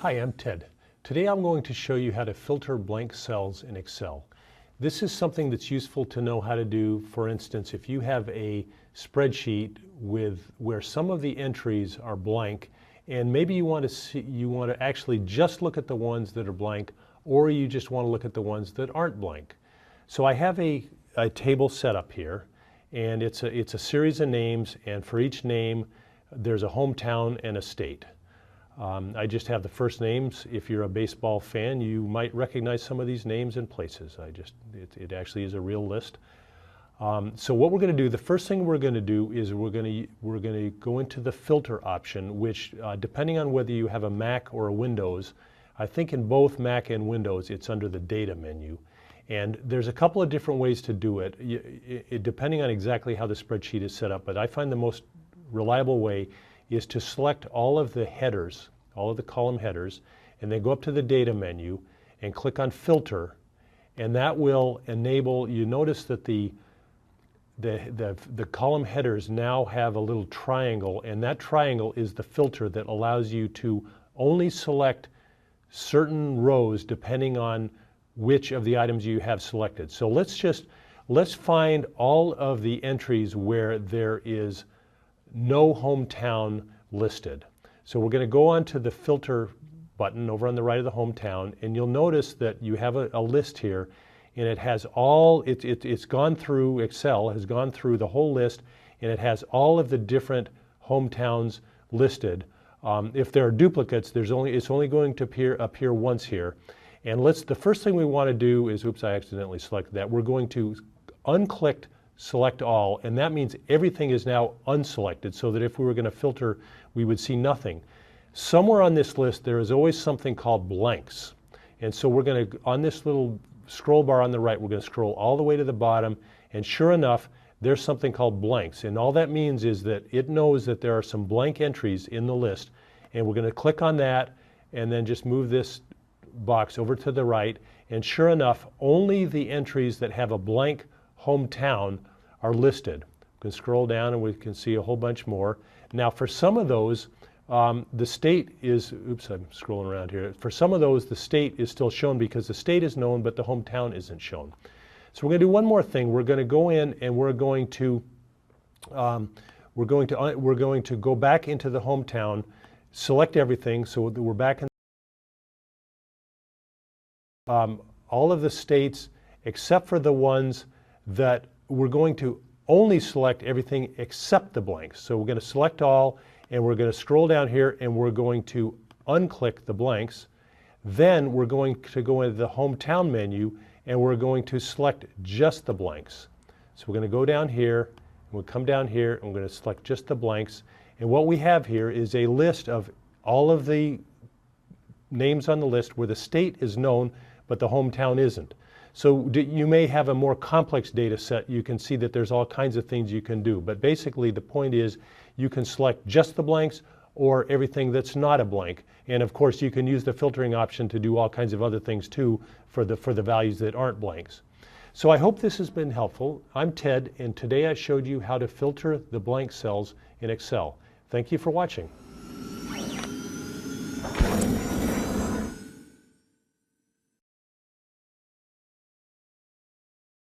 Hi, I'm Ted. Today I'm going to show you how to filter blank cells in Excel. This is something that's useful to know how to do. For instance, if you have a spreadsheet where some of the entries are blank, and maybe you want to actually just look at the ones that are blank, or you just want to look at the ones that aren't blank. So I have a table set up here, and it's a series of names, and for each name there's a hometown and a state. I just have the first names. If you're a baseball fan, you might recognize some of these names and places. It actually is a real list. So what we're going to do, the first thing we're going to do is we're going to go into the filter option, which depending on whether you have a Mac or a Windows, I think in both Mac and Windows it's under the data menu. And there's a couple of different ways to do it, depending on exactly how the spreadsheet is set up. But I find the most reliable way is to select all of the headers, all of the column headers, and then go up to the data menu and click on filter, and that will enable, you notice that the column headers now have a little triangle, and that triangle is the filter that allows you to only select certain rows depending on which of the items you have selected. So let's find all of the entries where there is no hometown listed. So we're going to go on to the filter button over on the right of the hometown, and you'll notice that you have a list here, and it has it's gone through, Excel has gone through the whole list, and it has all of the different hometowns listed. If there are duplicates, it's only going to appear once here. And the first thing we want to do is, oops, I accidentally selected that. We're going to unclick select all, and that means everything is now unselected, so that if we were going to filter, we would see nothing. Somewhere on this list there is always something called blanks, and so we're going to, on this little scroll bar on the right, we're going to scroll all the way to the bottom, and sure enough there's something called blanks, and all that means is that it knows that there are some blank entries in the list, and we're going to click on that and then just move this box over to the right, and sure enough only the entries that have a blank hometown are listed. We can scroll down and we can see a whole bunch more. Now for some of those, the state is, oops, I'm scrolling around here. For some of those, the state is still shown because the state is known, but the hometown isn't shown. So we're going to do one more thing. We're going to go in and we're going to go back into the hometown, select everything, so we're back in all of the states except for the ones that we're going to only select everything except the blanks. So we're going to select all, and we're going to scroll down here, and we're going to unclick the blanks. Then we're going to go into the hometown menu, and we're going to select just the blanks. So we're going to go down here, and we'll come down here, and we're going to select just the blanks. And what we have here is a list of all of the names on the list where the state is known, but the hometown isn't. So you may have a more complex data set. You can see that there's all kinds of things you can do. But basically the point is you can select just the blanks or everything that's not a blank. And of course you can use the filtering option to do all kinds of other things too for the values that aren't blanks. So I hope this has been helpful. I'm Ted, and today I showed you how to filter the blank cells in Excel. Thank you for watching.